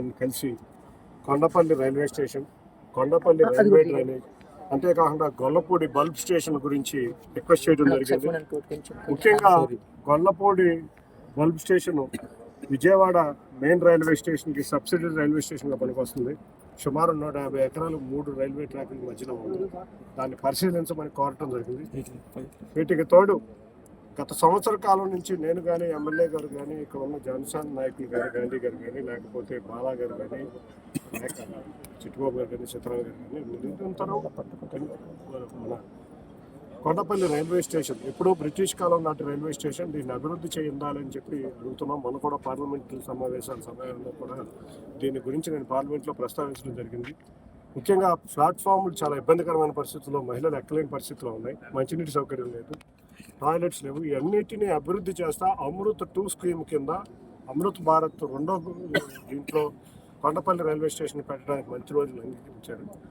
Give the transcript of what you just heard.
నేను కలిసి Kondapalli railway station, Kondapalli railway drainage, అంతేకాకుండా గొల్లపూడి బల్బ్ స్టేషన్ గురించి రిక్వెస్ట్ చేయడం జరిగింది. ముఖ్యంగా Gollapudi bulb station Vijayawada main railway స్టేషన్కి సబ్సిడరీ రైల్వే స్టేషన్గా పనికొస్తుంది. సుమారు 150 ఎకరాలు 3 రైల్వే ట్రాకుల మధ్యలో ఉంది. దాన్ని పరిశీలించమని కోరటం జరిగింది. వీటికి తోడు గత సంవత్సర కాలం నుంచి నేను కానీ, ఎమ్మెల్యే గారు కానీ, ఇక్కడ ఉన్న జనసేన నాయకులు కానీ, గాంధీ గారు కానీ, లేకపోతే బాలా గారు కానీ, చిట్టుబాబు గారు కానీ, చిత్రాల గారు కానీ నిరంతరం మన కొండపల్లి రైల్వే స్టేషన్ ఎప్పుడో బ్రిటిష్ కాలం నాటి రైల్వే స్టేషన్, దీన్ని అభివృద్ధి చేయాలని చెప్పి అడుగుతున్నాం. మనం కూడా పార్లమెంట్ సమావేశాల సమయంలో కూడా దీని గురించి నేను పార్లమెంట్లో ప్రస్తావించడం జరిగింది. ముఖ్యంగా ప్లాట్ఫామ్లు చాలా ఇబ్బందికరమైన పరిస్థితుల్లో, మహిళలు ఎక్కలేని పరిస్థితిలో ఉన్నాయి. మంచినీటి సౌకర్యం లేదు, టాయిలెట్స్ లేవు. ఇవన్నిటినీ అభివృద్ధి చేస్తా అమృత్ 2 స్కీమ్ కింద అమృత్ భారత్ 2వ దీంట్లో కొండపల్లి రైల్వే స్టేషన్ పెట్టడానికి మంచి రోజులు అంగీకరించారు.